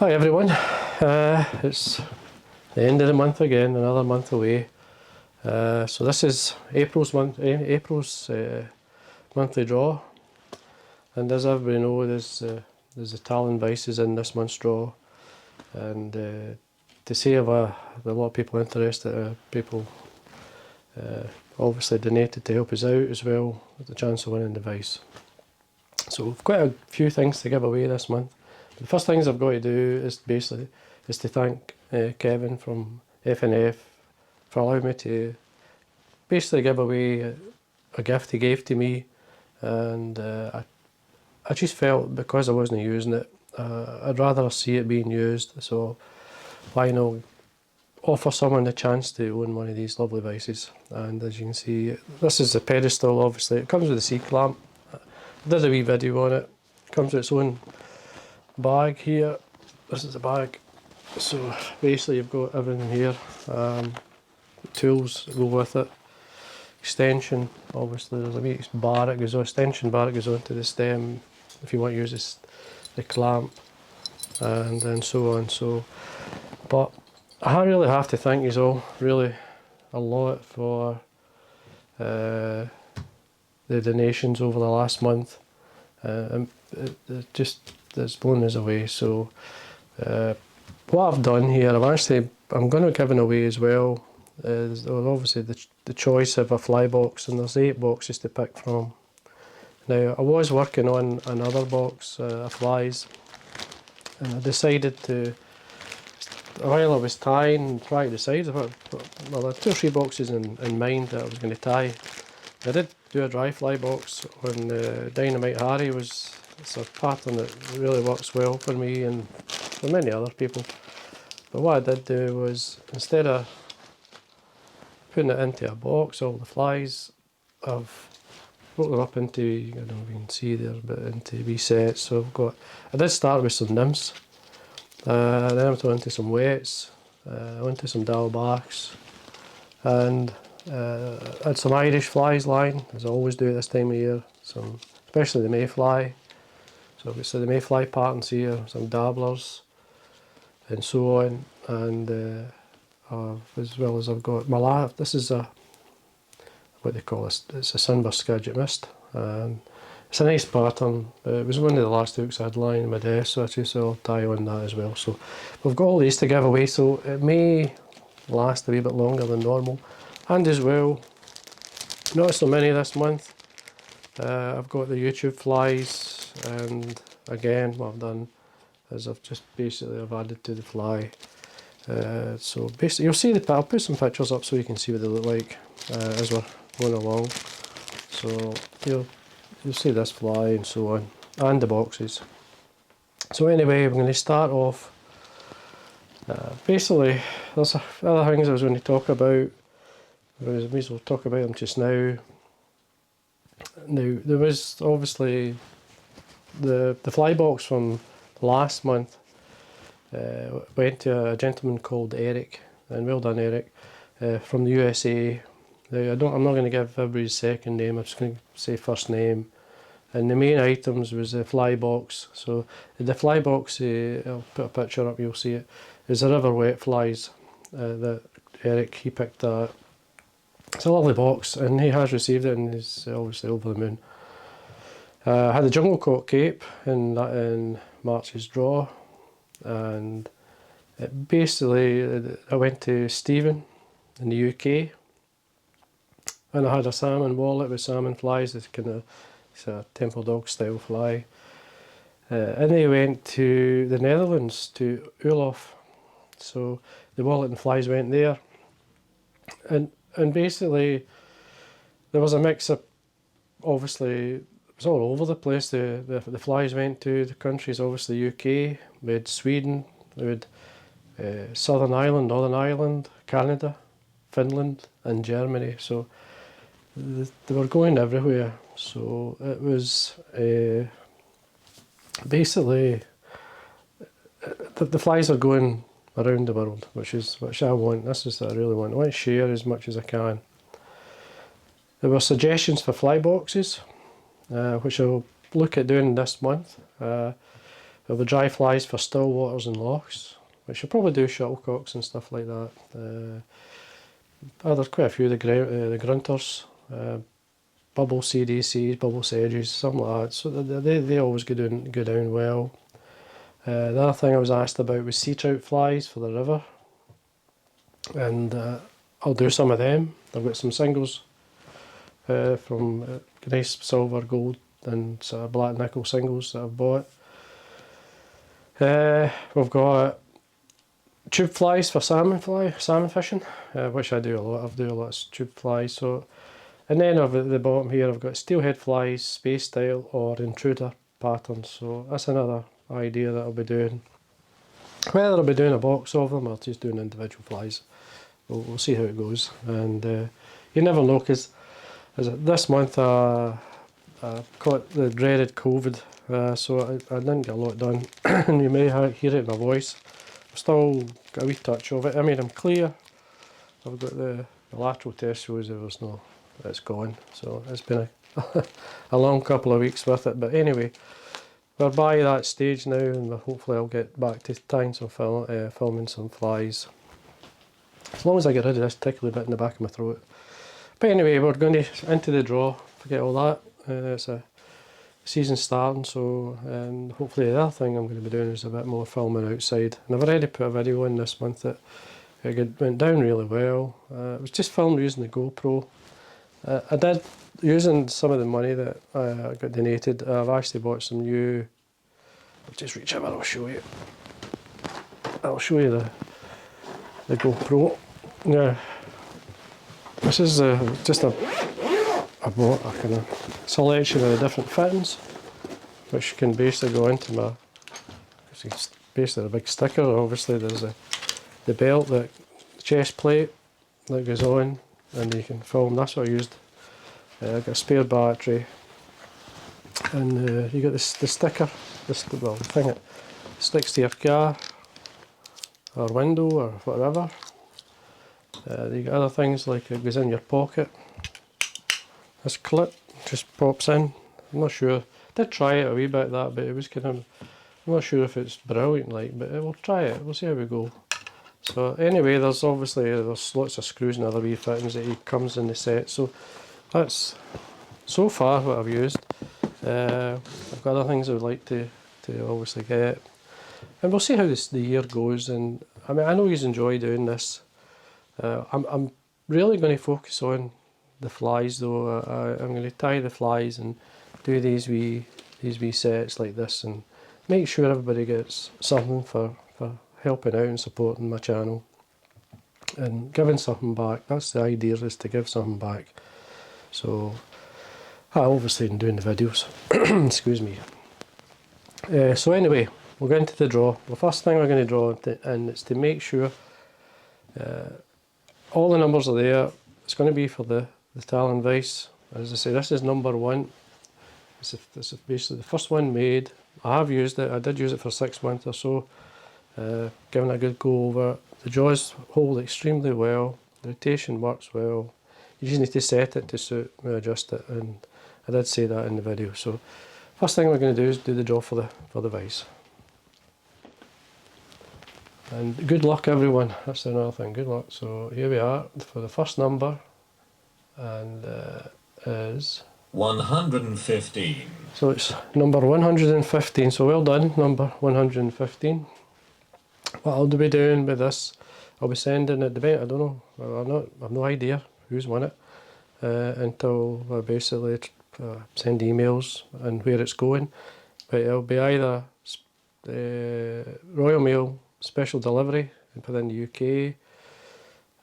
Hi everyone, it's the end of the month again, another month away. So this is April's monthly draw, and as everybody knows, there's the Talon Vices in this month's draw, and to save a lot of people interested, people obviously donated to help us out as well, with the chance of winning the Vice. So we've quite a few things to give away this month. The first things I've got to do is to thank Kevin from FNF for allowing me to basically give away a gift he gave to me, and I just felt because I wasn't using it, I'd rather see it being used, so why not offer someone the chance to own one of these lovely vices. And as you can see, this is the pedestal. Obviously it comes with a C-clamp. I did a wee video on it. It comes with its own bag here. This is the bag, so basically you've got everything here, tools go with it, extension, obviously there's a wee bar that goes on, extension bar that goes onto the stem if you want to use the clamp, and then so on. So but I really have to thank you all really a lot for the donations over the last month. It's blown us away. So what I've done here, I'm going to give away as well is obviously the choice of a fly box, and there's 8 boxes to pick from. Now I was working on another box of flies, and I decided to, while I was trying to decide, well, I had 2 or 3 boxes in mind that I was going to tie. I did do a dry fly box on Dynamite Harry. It's a pattern that really works well for me and for many other people. But what I did do was, instead of putting it into a box, all the flies, I've broke them up into, I don't know if you can see there, but into wee sets. So I did start with some nymphs, then I went on to some wets, I went to some dowelbachs, and I had some Irish flies lying, as I always do at this time of year, especially the mayfly. So obviously the mayfly patterns here, some dabblers, and so on, and as well as I've got my this is what they call this, it's a Sunburst Skagit Mist. It's a nice pattern. It was one of the last hooks I had lying in my desk, so I'll tie on that as well. So we've got all these to give away, so it may last a wee bit longer than normal. And as well, not so many this month. I've got the YouTube flies, and again what I've done is I've added to the fly. So basically you'll see I'll put some pictures up so you can see what they look like as we're going along. So you'll see this fly and so on, and the boxes. So anyway, I'm going to start off. Basically there's other things I was going to talk about. I may as well talk about them just now. Now, there was obviously the fly box from last month went to a gentleman called Eric, and well done Eric, from the USA. Now, I'm not going to give everybody's second name, I'm just going to say first name. And the main items was the fly box. So the fly box, I'll put a picture up, you'll see it, is the river wet flies that Eric, he picked that. It's a lovely box, and he has received it, and he's obviously over the moon. I had the Jungle Cock Cape in March's draw, and basically I went to Stephen in the UK, and I had a salmon wallet with salmon flies. It's a Temple Dog style fly. And they went to the Netherlands, to Ulof, so the wallet and flies went there, and basically there was a mix up. Obviously it was all over the place. The flies went to the countries, obviously UK, we had Sweden, we had Southern Ireland, Northern Ireland, Canada, Finland and Germany. So they were going everywhere. So it was basically the flies are going around the world, which I want. This is what I really want. I want to share as much as I can. There were suggestions for fly boxes, which I'll look at doing this month. There there'll be dry flies for still waters and lochs, which you'll probably do shuttlecocks and stuff like that. There's quite a few of the grunters, bubble CDCs, bubble sedges, something like that. So they always go down well. The other thing I was asked about was sea trout flies for the river, and I'll do some of them. I've got some singles from nice silver, gold and sort of black nickel singles that I've bought. We've got tube flies for salmon fishing, which I do a lot. I do a lot of tube flies. So, and then over at the bottom here I've got steelhead flies, space style or intruder patterns. So that's another idea that I'll be doing. Whether I'll be doing a box of them or just doing individual flies, we'll see how it goes. And you never know, because this month I caught the dreaded COVID, so I didn't get a lot done. And you may hear it in my voice. I've still got a wee touch of it. I mean, I'm clear. I've got the lateral test shows it's gone. So it's been a long couple of weeks with it. But anyway, we're by that stage now, and hopefully I'll get back to tying some filming some flies. As long as I get rid of this tickly bit in the back of my throat. But anyway, we're going into the draw. Forget all that. It's a season starting, so and hopefully the other thing I'm going to be doing is a bit more filming outside. And I've already put a video in this month that went down really well. It was just filmed using the GoPro. I did, using some of the money that I got donated, I've actually bought some new, I'll just reach over, I'll show you the GoPro. Yeah, this is just I bought a kind of selection of the different fittings, which can basically go into my, it's basically a big sticker. Obviously there's the belt, the chest plate that goes on, and you can film. That's what I used. I've got a spare battery, and you got the sticker, the thing that sticks to your car or window or whatever. You got other things like it goes in your pocket. This clip just pops in. I'm not sure. I did try it a wee bit that, but it was kind of, I'm not sure if it's brilliant, like, but we'll try it. We'll see how we go. So anyway, there's lots of screws and other wee fittings that comes in the set. So that's so far what I've used. I've got other things I would like to obviously get, and we'll see how the year goes. And I mean, I know you enjoy doing this. I'm really going to focus on the flies though. I'm going to tie the flies and do these wee sets like this, and make sure everybody gets something for helping out and supporting my channel and giving something back. That's the idea, is to give something back. So I obviously am doing the videos. Excuse me. So anyway, we'll get into the draw. The first thing we're going to draw, and it's to make sure all the numbers are there. It's going to be for the Talon Vice. As I say, this is number 1. This is basically the first one made. I have used it. I did use it for 6 months or so. Given a good go over. The jaws hold extremely well. The rotation works well. You just need to set it to suit, adjust it, and I did say that in the video. So first thing we're going to do is do the draw for the Vice. And good luck everyone, that's another thing, good luck. So here we are for the first number, and is 115. So it's number 115, so well done, number 115. What I'll be doing with this, I'll be sending it, I don't know, I have no idea who's won it until I basically send emails and where it's going. But it'll be either Royal Mail special delivery within the UK.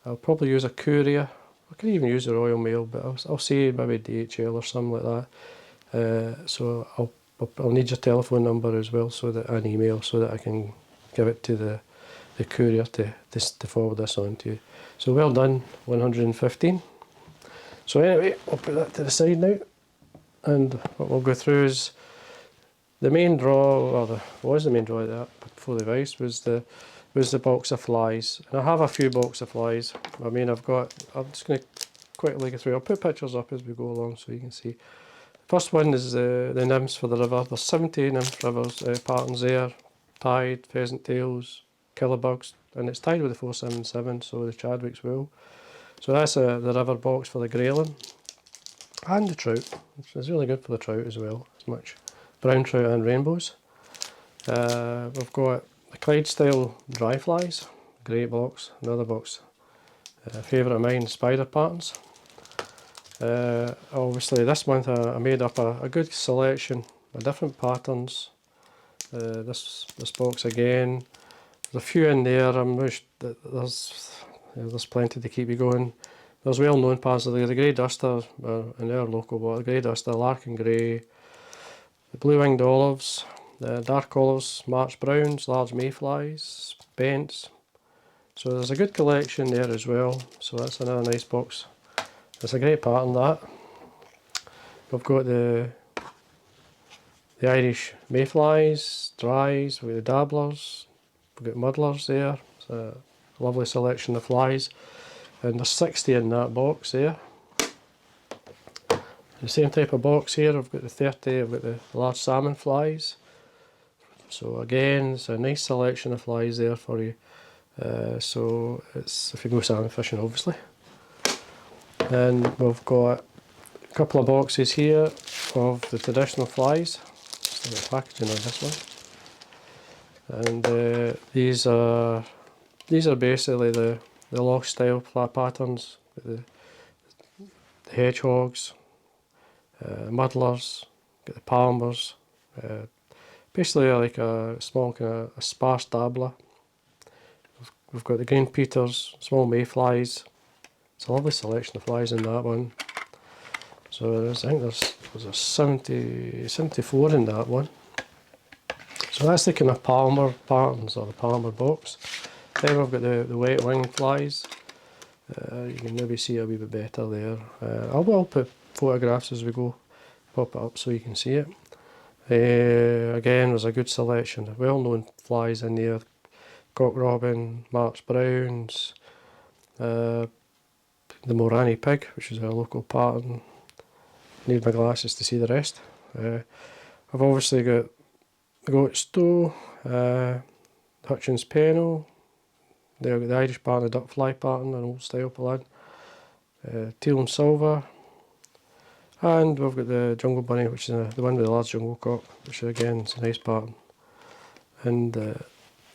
I'll probably use a courier. I could even use the Royal Mail, but I'll say maybe DHL or something like that. So I'll need your telephone number as well, so that an email, so that I can give it to the courier to forward this on to you. So well done, 115. So anyway, I'll put that to the side now, and what we'll go through is the main draw, or the main draw before the Vice was the box of flies. And I have a few box of flies. I'm just going to quickly go through. I'll put pictures up as we go along so you can see. First one is the nymphs for the river. There's 70 nymph rivers patterns there. Tide, pheasant tails, killerbugs, and it's tied with the 477, so the Chadwick's wool. So that's the river box for the grayling. And the trout. It's really good for the trout as well. It's much brown trout and rainbows. We've got the Clydesdale dry flies. Great box. Another box. Favourite of mine, spider patterns. Obviously this month I made up a good selection of different patterns. This box again. There's a few in there. I'm wish that there's plenty to keep you going. There's well-known patterns. The grey duster in our local water. The grey duster, Larkin grey, the blue-winged olives, the dark olives, March browns, large mayflies, bents. So there's a good collection there as well. So that's another nice box. It's a great pattern, that. We've got the Irish mayflies, dries, we've got the dabblers, we've got muddlers there. It's a lovely selection of flies. And there's 60 in that box there. The same type of box here, I've got the 30, I've got the large salmon flies. So again, it's a nice selection of flies there for you. So it's if you go salmon fishing, obviously. And we've got a couple of boxes here of the traditional flies. Just the packaging on this one. And these are basically the log style flat patterns. The hedgehogs, muddlers, get the palmers. Basically like a small kind of a sparse dabbler. We've got the green peters, small mayflies. It's a lovely selection of flies in that one. So I think there's a 74 in that one. So that's the kind of palmer patterns, or the palmer box. Then we've got the wet winged flies. You can maybe see a wee bit better there. I will put photographs as we go, pop it up so you can see it. Again, there's a good selection of well-known flies in there. Cock robin, March browns, the Morani pig, which is a local pattern. Need my glasses to see the rest. I've obviously got the goat stow, Hutchins pennel, the Irish pattern, the duck fly pattern, an old style plaid, teal and silver, and we've got the jungle bunny, which is the one with the large jungle cock, which again is a nice pattern, and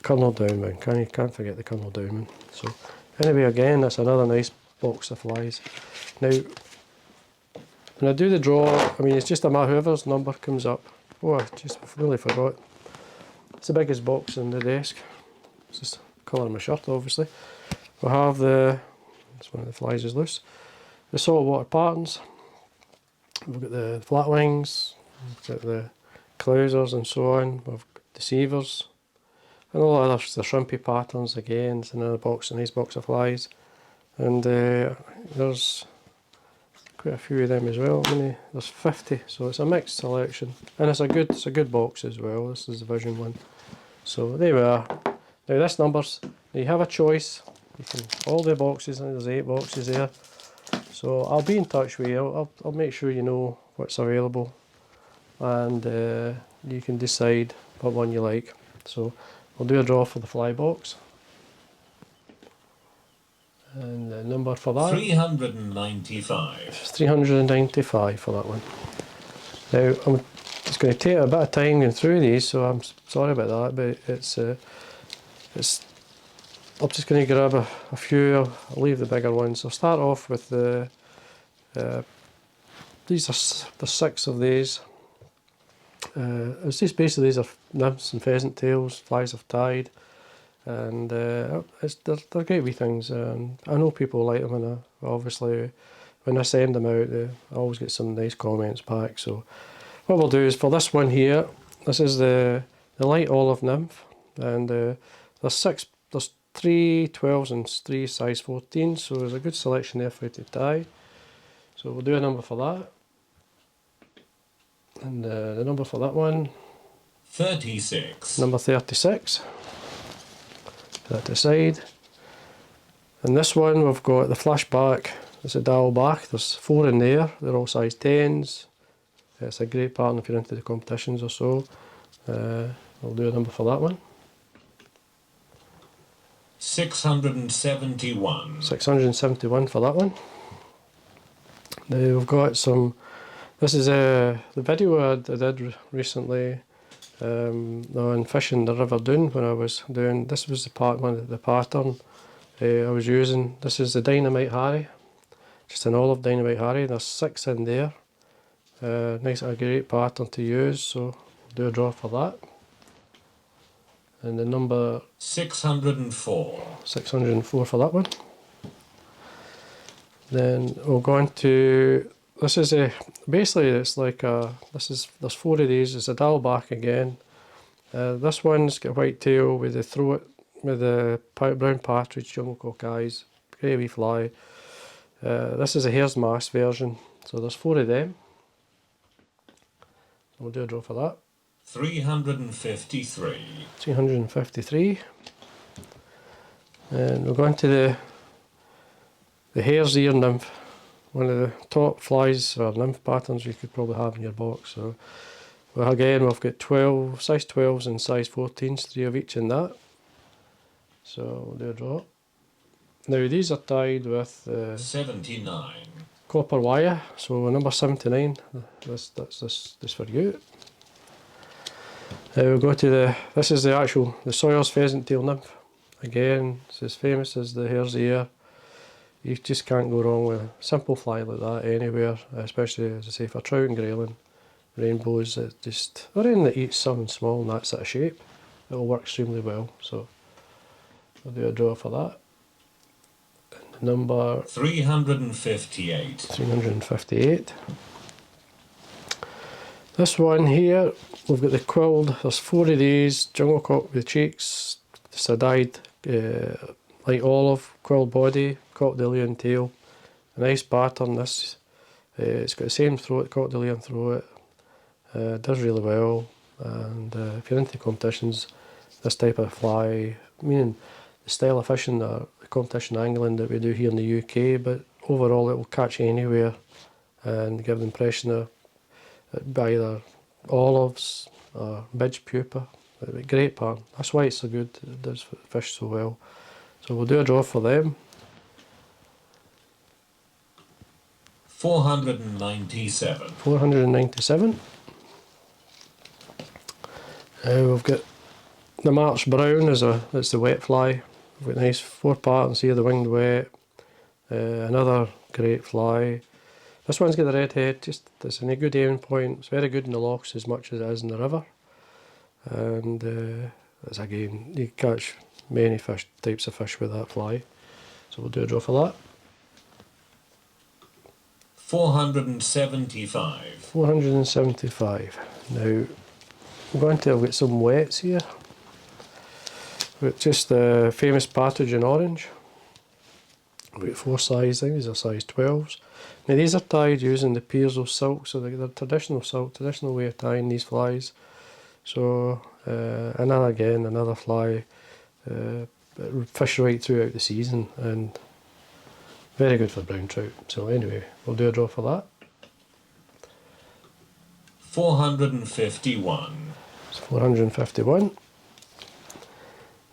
Colonel Downman, can't forget the Colonel Downman. So anyway, again, that's another nice box of flies. Now, when I do the draw, I mean, it's just a matter whoever's number comes up. Oh, I just really forgot. It's the biggest box on the desk. It's just the colour of my shirt, obviously. We have this one of the flies is loose. The saltwater patterns. We've got the flat wings, we've got the clousers and so on. We've got deceivers. And all the other the shrimpy patterns again. It's another box, a nice box of flies. And there's quite a few of them as well. There's 50, so it's a mixed selection, and it's a good box as well. This is the Vision one. So there we are. Now this numbers. You have a choice. You can all the boxes, and there's 8 boxes there. So I'll be in touch with you. I'll make sure you know what's available, and you can decide what one you like. So we'll do a draw for the fly box. And the number for that? 395. 395 for that one. Now, it's going to take a bit of time going through these, so I'm sorry about that, but it's I'm just going to grab a few. I'll leave the bigger ones. I'll start off with the, these are the 6 of these. It's just basically these are nymphs and pheasant tails, flies of tide. And they're great wee things. I know people like them, and obviously when I send them out, I always get some nice comments back. So what we'll do is for this one here, this is the light olive nymph, and there's 3 12s and 3 size 14s, so there's a good selection there for you to tie. So we'll do a number for that, and the number for that one, 36. number 36. That aside. And this one we've got the flashback, there's a dial back, there's 4 in there, they're all size 10s, It's a great pattern if you're into the competitions or so. I'll do a number for that one. 671. 671 for that one. Now we've got some, this is the video I did recently on fishing the River Doon when I was doing, this was the pattern I was using. This is the Dynamite Harry, just an olive Dynamite Harry. There's 6 in there. Nice, a great pattern to use, so I'll do a draw for that. And the number 604. 604 for that one. Then we'll go on to, this is a, basically it's like a, there's 4 of these, it's a dial back again. This one's got a white tail with the throat, with the brown partridge, jungle cock eyes, grey wee fly. This is a hare's mask version, so there's 4 of them. We'll do a draw for that. 353. 353. And we're going to the hare's ear nymph, one of the top flies or nymph patterns you could probably have in your box. So well, again, we've got 12, size 12s and size 14s, 3 of each in that. So we'll do a draw. Now these are tied with 79. copper wire, so number 79, that's this for you. We'll go to this is the Sawyer's pheasant tail nymph. Again, it's as famous as the hare's ear. You just can't go wrong with a simple fly like that anywhere, especially, as I say, for trout and grayling, rainbows, just, or anything that eats something small in that sort of shape, it'll work extremely well. So I'll do a draw for that. And the number 358. 358. This one here, we've got the quilled, there's 4 of these, jungle cock with cheeks, it's a dyed light olive, quilled body, cockdelian tail, a nice pattern. This, it's got the same throat, cockdelian throat, does really well, and if you're into competitions, this type of fly, meaning the style of fishing, the competition angling that we do here in the UK, but overall it will catch anywhere and give the impression of either olives or midge pupa. Great pattern. That's why it's so good. It does fish so well. So we'll do a draw for them. 497. 497. We've got the March Brown it's the wet fly. We've got nice 4 patterns here, the winged wet. Another great fly. This one's got the red head, just it's in a good aiming point. It's very good in the lochs as much as it is in the river. And as again, you catch many types of fish with that fly. So we'll do a draw for that. 475. 475. Now, I'm going to have got some wets here. With just the famous partridge in orange. We've got 4 sizes, I think these are size 12s. Now these are tied using the Pierzo silk, so they're traditional silk, traditional way of tying these flies. So, another fly, fish right throughout the season, and very good for brown trout. So anyway, we'll do a draw for that. 451. It's 451.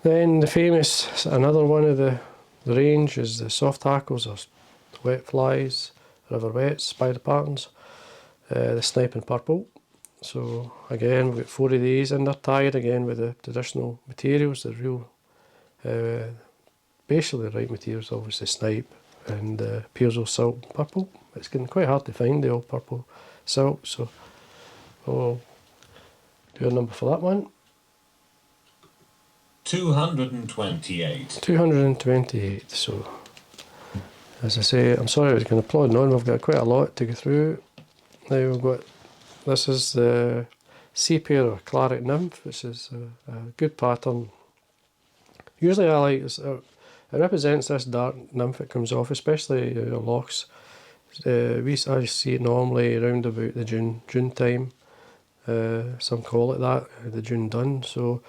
Then the famous, another one of the range is the soft hackles or wet flies, river wets, spider patterns, the sniping purple. So again, we've got 4 of these, and they're tied again with the traditional materials, the real, basically the right materials, obviously snipe and Pierzo silk purple. It's getting quite hard to find the old purple silk, so we'll do a number for that one. 228. 228, so as I say, I'm sorry I was going to plod on, we've got quite a lot to go through. Now we've got, this is the sepia or claret nymph, which is a good pattern. Usually I like this, it represents this dark nymph that comes off, especially your lochs. I see it normally around about the June time. Some call it that, the June dun. So,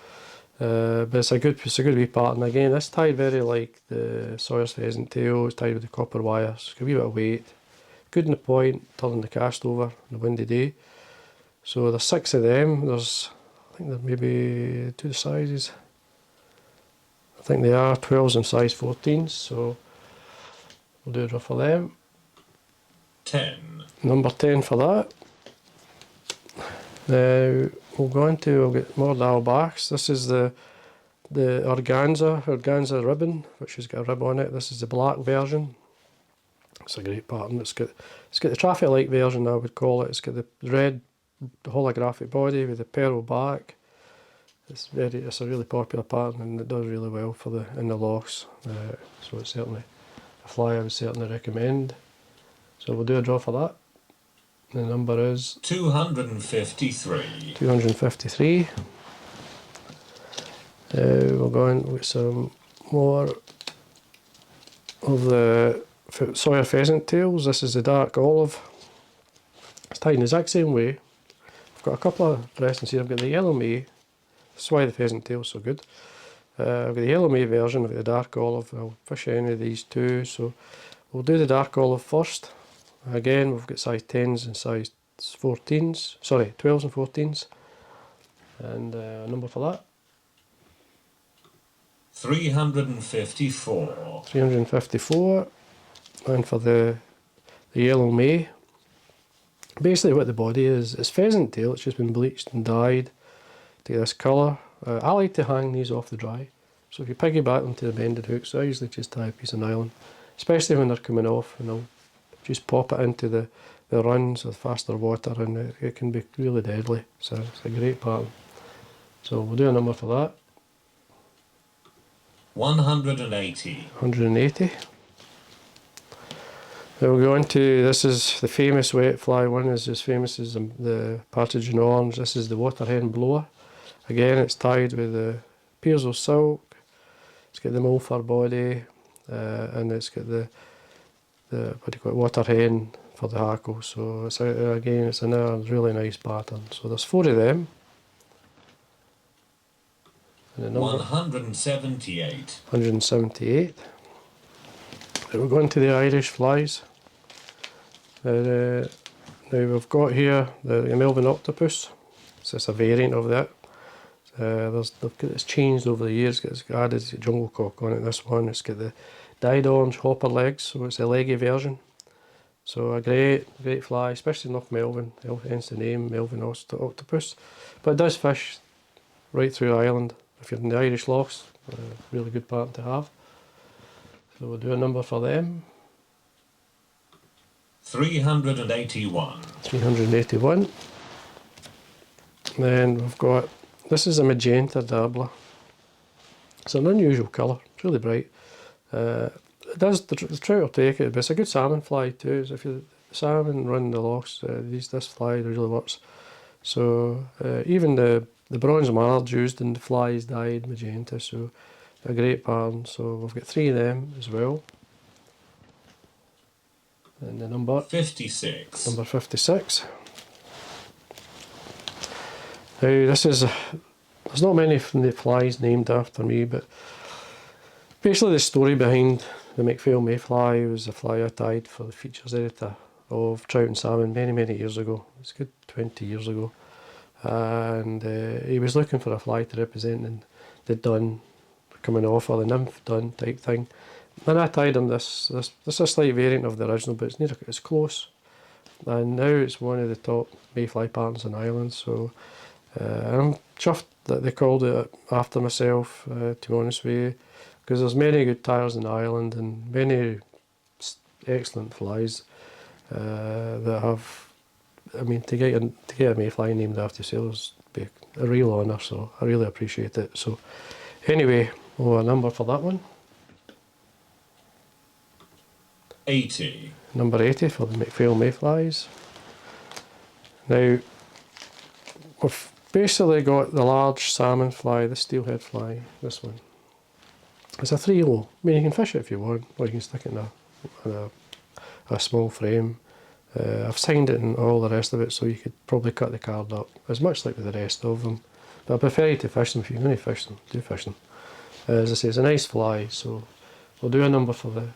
but it's a good wee pattern. Again, it's tied very like the Sawyer's pheasant tail. It's tied with the copper wires. It's got a wee bit of weight. Good in the point, turning the cast over on a windy day. So there's 6 of them. There's, I think there may be 2 sizes. I think they are 12s and size 14s, so we'll do a draw for them. 10. Number 10 for that. Now we'll go into, we'll get more dial backs. This is the organza ribbon, which has got a rib on it. This is the black version. It's a great pattern. It's got the traffic light version, I would call it. It's got the red holographic body with the pearl back. It's a really popular pattern, and it does really well for in the lochs. So it's certainly a fly I would certainly recommend. So we'll do a draw for that. The number is 253. 253. We'll go in with some more of the Sawyer pheasant tails. This is the dark olive. It's tied in the exact same way. I've got a couple of dressings here. I've got the yellow May. That's why the pheasant tail's so good. I've got the yellow May version, I've got the dark olive. I'll fish any of these two. So we'll do the dark olive first. Again, we've got size 10s and size 14s. Sorry, 12s and 14s. And a number for that. 354. 354. And for the yellow May. Basically what the body is, it's pheasant tail. It's just been bleached and dyed to this colour. I like to hang these off the dry. So if you piggyback them to the bended hooks, I usually just tie a piece of nylon, especially when they're coming off, and I'll just pop it into the runs with faster water, and it can be really deadly. So it's a great pattern. So we'll do a number for that. 180. 180. Then we'll go into, this is the famous wet fly one, is as famous as the partridge in orange. This is the water hen blower. Again, it's tied with the Piezo silk. It's got the mole fur body, and it's got the what do you call it, water hen for the hackle. So it's again, it's another really nice pattern. So there's 4 of them. And the number 178. 178. Then we're going to the Irish flies. Now we've got here the Melvin octopus. So it's a variant of that. It's changed over the years. It's got added jungle cock on it. This one, it's got the dyed orange hopper legs, so it's a leggy version. So a great fly, especially enough Melvin. Hence the name Melvin octopus. But it does fish right through Ireland. If you're in the Irish lochs, really good pattern to have. So we'll do a number for them. 381. 381. Then we've got, this is a magenta dabbler. It's an unusual colour, it's really bright. The trout will take it, but it's a good salmon fly too. So if you're salmon run the lochs, this fly really works. So even the bronze mallard used in the fly is dyed magenta, so a great pattern. So we've got 3 of them as well. And the number 56. Number 56. Now this is, there's not many from the flies named after me, but basically the story behind the McPhail mayfly was a fly I tied for the features editor of trout and salmon many years ago. It's a good 20 years ago. And he was looking for a fly to represent the dun coming off, or the nymph dun type thing. And I tied him this is a slight variant of the original, but it's close. And now it's one of the top mayfly patterns in Ireland, so I'm chuffed that they called it after myself, to be honest with you, because there's many good tyres in Ireland and many excellent flies that have, I mean, to get a mayfly named after yourselves would be a real honour, so I really appreciate it. So anyway, we'll have a number for that one. 80. Number 80 for the McPhail mayflies. Now, we've basically got the large salmon fly, the steelhead fly, this one. It's a 3-0. I mean, you can fish it if you want, or you can stick it in a small frame. I've signed it and all the rest of it, so you could probably cut the card up, as much like with the rest of them. But I prefer you to fish them. If you're going to fish them, do fish them. As I say, it's a nice fly, so we'll do a number for the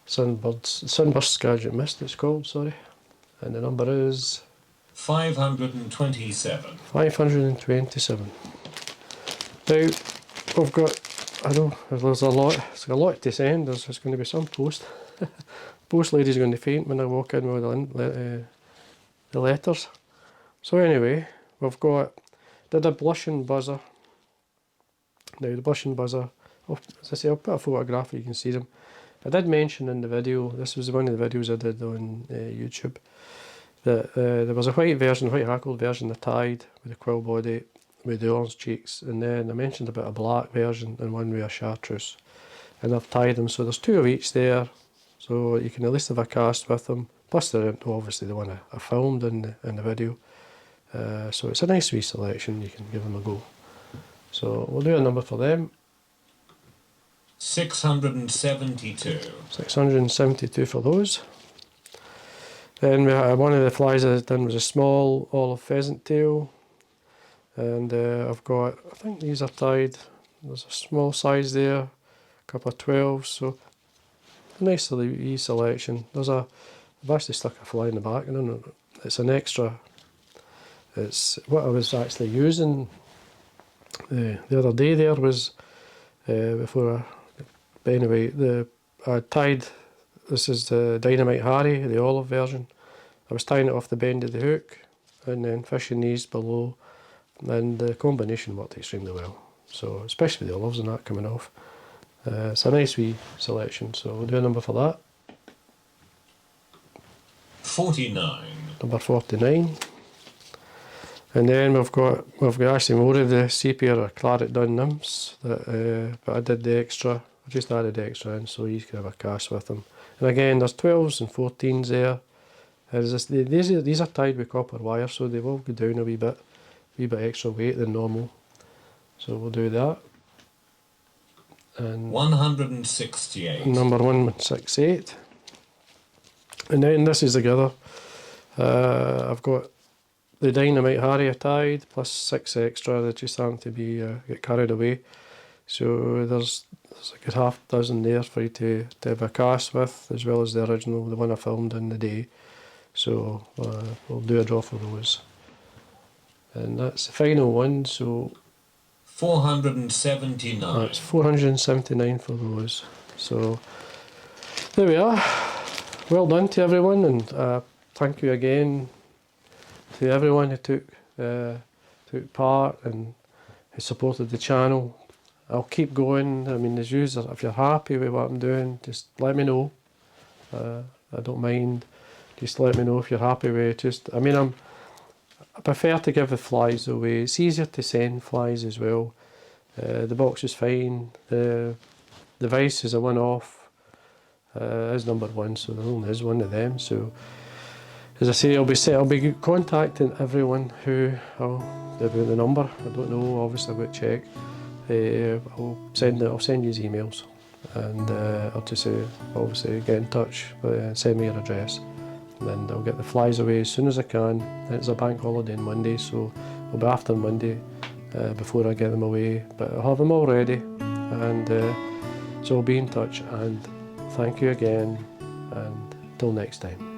sunburst Skagit mist, it's called, sorry. And the number is 527. 527. Now, we've got, I know there's a lot, it's a lot to send, there's going to be some post. Post lady's going to faint when I walk in with the letters. So anyway, we've got, did a blushing buzzer. Now the blushing buzzer, as I say, I'll put a photograph so you can see them. I did mention in the video, this was one of the videos I did on YouTube, that there was a white version, white hackled version of Tide with a quill body with the orange cheeks, and then I mentioned about a black version and one with a chartreuse, and I've tied them, so there's two of each there, so you can at least have a cast with them, plus they're obviously the one I filmed in the video, so it's a nice wee selection, you can give them a go. So we'll do a number for them. 672. 672 for those. Then we had, one of the flies I done was a small olive pheasant tail, and I've got, I think these are tied, there's a small size there, a couple of 12s, so a nice little wee selection. There's a, I've actually stuck a fly in the back, and it's an extra, it's what I was actually using the other day there was, before I, but anyway, I tied, this is the Dynamite Harry, the olive version. I was tying it off the bend of the hook and then fishing these below, and the combination worked extremely well. So especially the olives and that coming off. It's a nice wee selection, so we'll do a number for that. 49. Number 49. And then we've got actually more of the sepia or claret dun nymphs, that, but I did the extra, I just added the extra in so you can have a cast with them. And again, there's 12s and 14s there. These are tied with copper wire, so they will go down a wee bit extra weight than normal. So we'll do that. And 168. number 168. And then this is together. I've got the Dynamite Harry tied, plus 6 extra that just starting to be get carried away. So there's a good half dozen there for you to have a cast with, as well as the original, the one I filmed in the day. So we'll do a draw for those. And that's the final one, so 479. that's 479 for those. So there we are. Well done to everyone, and thank you again to everyone who took part and who supported the channel. I'll keep going. I mean, as usual, if you're happy with what I'm doing, just let me know. I don't mind. Just let me know if you're happy with it. I mean, I prefer to give the flies away. It's easier to send flies as well. The box is fine. The device is a one-off. Is number 1, so there only is one of them. So, as I say, I'll be contacting everyone who about the number. I don't know. Obviously, I've got to check. I'll send you emails, and I'll just say, obviously, get in touch. Send me your address, and I'll get the flies away as soon as I can. It's a bank holiday on Monday, so it'll be after Monday before I get them away. But I'll have them all ready, and so I'll be in touch. And thank you again, and till next time.